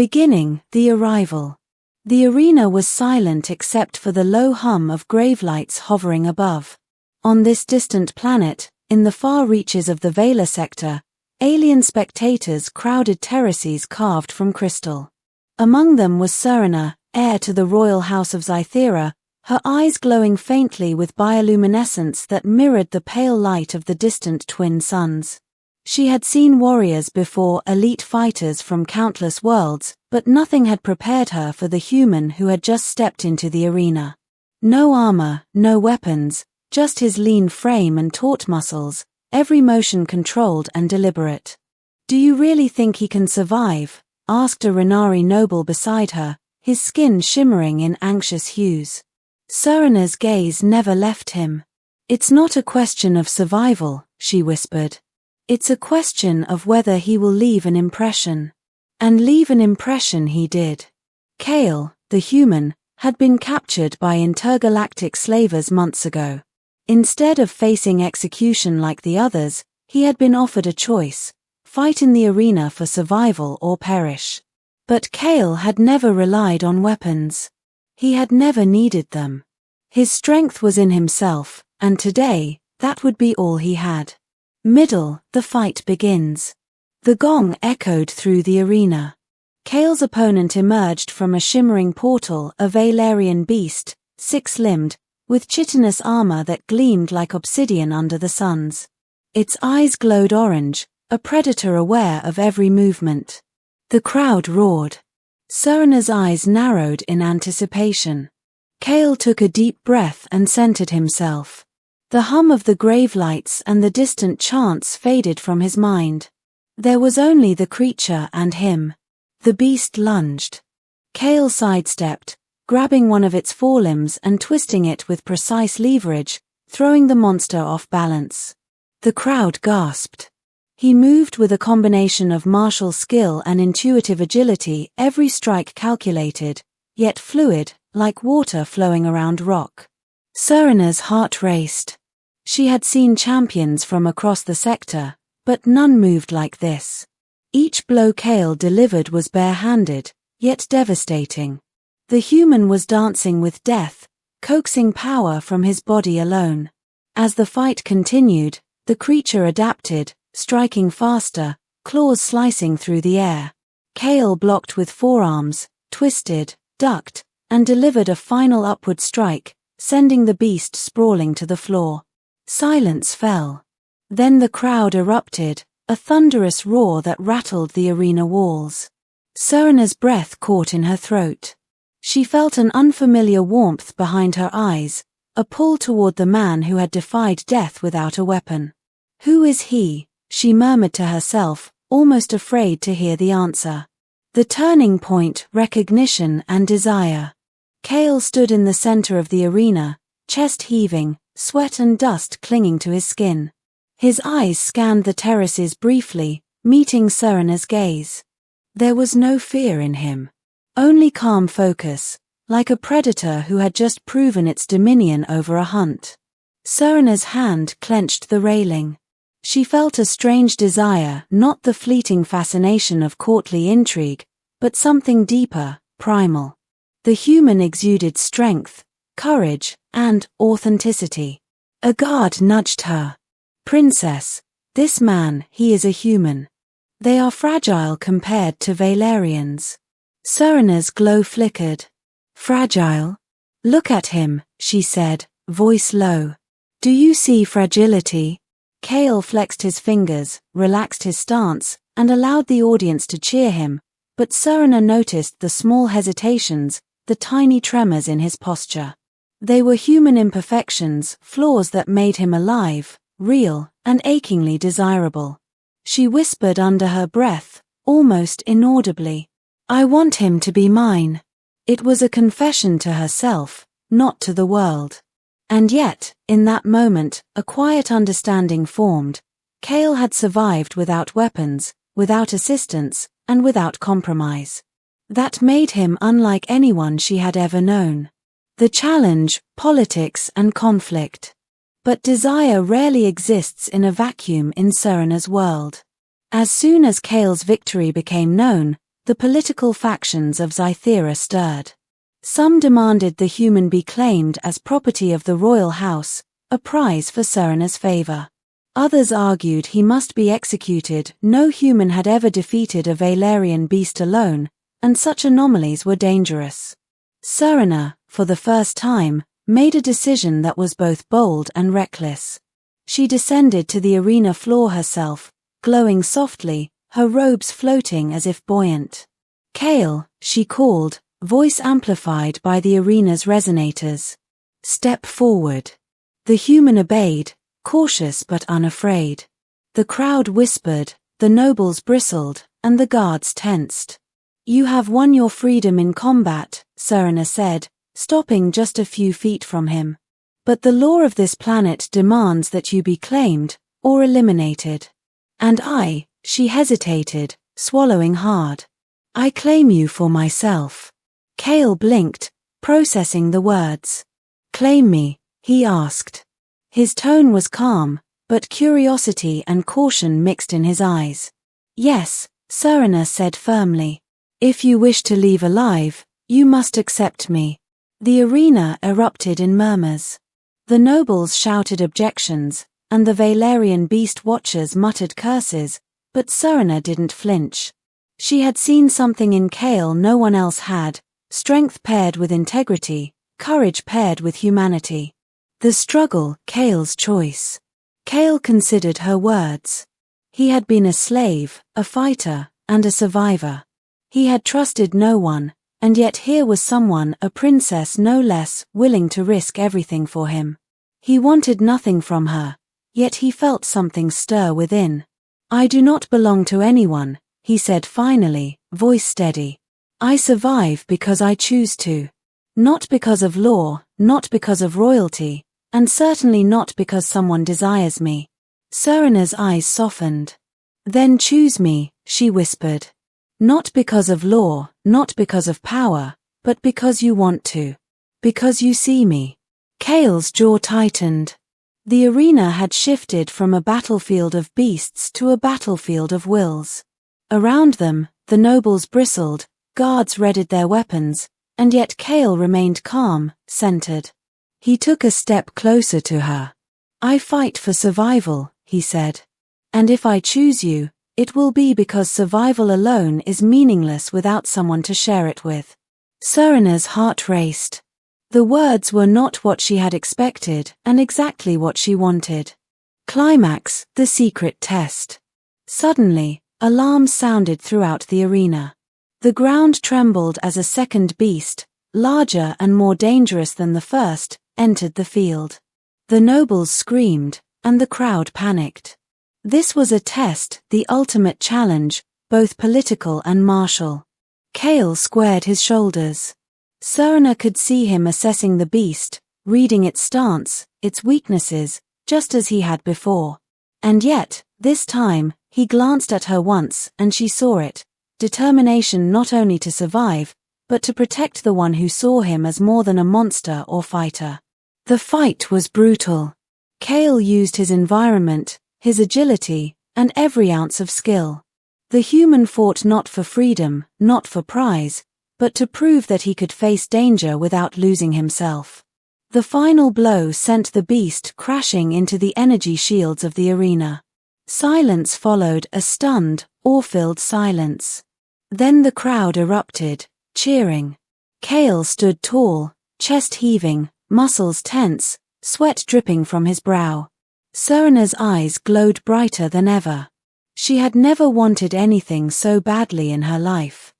beginning, the arrival. The arena was silent except for the low hum of gravelights hovering above. On this distant planet, in the far reaches of the Vela sector, alien spectators crowded terraces carved from crystal. Among them was Serena, heir to the royal house of Zythera, her eyes glowing faintly with bioluminescence that mirrored the pale light of the distant twin suns. She had seen warriors before, elite fighters from countless worlds, but nothing had prepared her for the human who had just stepped into the arena. No armor, no weapons, just his lean frame and taut muscles, every motion controlled and deliberate. "Do you really think he can survive?" asked a Renari noble beside her, his skin shimmering in anxious hues. Serena's gaze never left him. "It's not a question of survival," she whispered. "It's a question of whether he will leave an impression." And leave an impression he did. Kale, the human, had been captured by intergalactic slavers months ago. Instead of facing execution like the others, he had been offered a choice: fight in the arena for survival or perish. But Kale had never relied on weapons. He had never needed them. His strength was in himself, and today, that would be all he had. Middle, the fight begins. The gong echoed through the arena. Kale's opponent emerged from a shimmering portal, a Valerian beast, six-limbed, with chitinous armor that gleamed like obsidian under the suns. Its eyes glowed orange, a predator aware of every movement. The crowd roared. Serena's eyes narrowed in anticipation. Kale took a deep breath and centered himself. The hum of the grave lights and the distant chants faded from his mind. There was only the creature and him. The beast lunged. Kale sidestepped, grabbing one of its forelimbs and twisting it with precise leverage, throwing the monster off balance. The crowd gasped. He moved with a combination of martial skill and intuitive agility, every strike calculated, yet fluid, like water flowing around rock. Serena's heart raced. She had seen champions from across the sector, but none moved like this. Each blow Kale delivered was bare-handed, yet devastating. The human was dancing with death, coaxing power from his body alone. As the fight continued, the creature adapted, striking faster, claws slicing through the air. Kale blocked with forearms, twisted, ducked, and delivered a final upward strike, sending the beast sprawling to the floor. Silence fell. Then the crowd erupted, a thunderous roar that rattled the arena walls. Serena's breath caught in her throat. She felt an unfamiliar warmth behind her eyes, a pull toward the man who had defied death without a weapon. "Who is he?" she murmured to herself, almost afraid to hear the answer. The turning point, recognition and desire. Kale stood in the center of the arena, chest heaving, sweat and dust clinging to his skin. His eyes scanned the terraces briefly, meeting Serena's gaze. There was no fear in him. Only calm focus, like a predator who had just proven its dominion over a hunt. Serena's hand clenched the railing. She felt a strange desire, not the fleeting fascination of courtly intrigue, but something deeper, primal. The human exuded strength, courage, and authenticity. A guard nudged her. "Princess, this man, he is a human. They are fragile compared to Valerians." Serena's glow flickered. "Fragile? Look at him," she said, voice low. "Do you see fragility?" Kale flexed his fingers, relaxed his stance, and allowed the audience to cheer him, but Serena noticed the small hesitations, the tiny tremors in his posture. They were human imperfections, flaws that made him alive, real, and achingly desirable. She whispered under her breath, almost inaudibly, "I want him to be mine." It was a confession to herself, not to the world. And yet, in that moment, a quiet understanding formed. Kale had survived without weapons, without assistance, and without compromise. That made him unlike anyone she had ever known. The challenge, politics, and conflict. But desire rarely exists in a vacuum in Serena's world. As soon as Kale's victory became known, the political factions of Zythera stirred. Some demanded the human be claimed as property of the royal house, a prize for Serana's favor. Others argued he must be executed. No human had ever defeated a Valerian beast alone, and such anomalies were dangerous. Serana, for the first time, made a decision that was both bold and reckless. She descended to the arena floor herself, glowing softly, her robes floating as if buoyant. "Kale," she called, voice amplified by the arena's resonators. "Step forward." The human obeyed, cautious but unafraid. The crowd whispered, the nobles bristled, and the guards tensed. "You have won your freedom in combat," Serana said, stopping just a few feet from him. "But the law of this planet demands that you be claimed, or eliminated. And she hesitated, swallowing hard. "I claim you for myself." Kale blinked, processing the words. "Claim me?" he asked. His tone was calm, but curiosity and caution mixed in his eyes. "Yes," Serana said firmly. "If you wish to leave alive, you must accept me." The arena erupted in murmurs. The nobles shouted objections, and the Valerian beast watchers muttered curses, but Serana didn't flinch. She had seen something in Kale no one else had, strength paired with integrity, courage paired with humanity. The struggle, Kale's choice. Kale considered her words. He had been a slave, a fighter, and a survivor. He had trusted no one, and yet here was someone, a princess no less, willing to risk everything for him. He wanted nothing from her, yet he felt something stir within. "I do not belong to anyone," he said finally, voice steady. "I survive because I choose to. Not because of law, not because of royalty, and certainly not because someone desires me." Serana's eyes softened. "Then choose me," she whispered. "Not because of law, not because of power, but because you want to. Because you see me." Kale's jaw tightened. The arena had shifted from a battlefield of beasts to a battlefield of wills. Around them, the nobles bristled, guards readied their weapons, and yet Kale remained calm, centered. He took a step closer to her. "I fight for survival," he said. "And if I choose you, it will be because survival alone is meaningless without someone to share it with." Serana's heart raced. The words were not what she had expected, and exactly what she wanted. Climax, the secret test. Suddenly, alarms sounded throughout the arena. The ground trembled as a second beast, larger and more dangerous than the first, entered the field. The nobles screamed, and the crowd panicked. This was a test, the ultimate challenge, both political and martial. Kale squared his shoulders. Serana could see him assessing the beast, reading its stance, its weaknesses, just as he had before. And yet, this time, he glanced at her once and she saw it, determination not only to survive, but to protect the one who saw him as more than a monster or fighter. The fight was brutal. Kale used his environment, his agility, and every ounce of skill. The human fought not for freedom, not for prize, but to prove that he could face danger without losing himself. The final blow sent the beast crashing into the energy shields of the arena. Silence followed, a stunned, awe-filled silence. Then the crowd erupted, cheering. Kale stood tall, chest heaving, muscles tense, sweat dripping from his brow. Serana's eyes glowed brighter than ever. She had never wanted anything so badly in her life.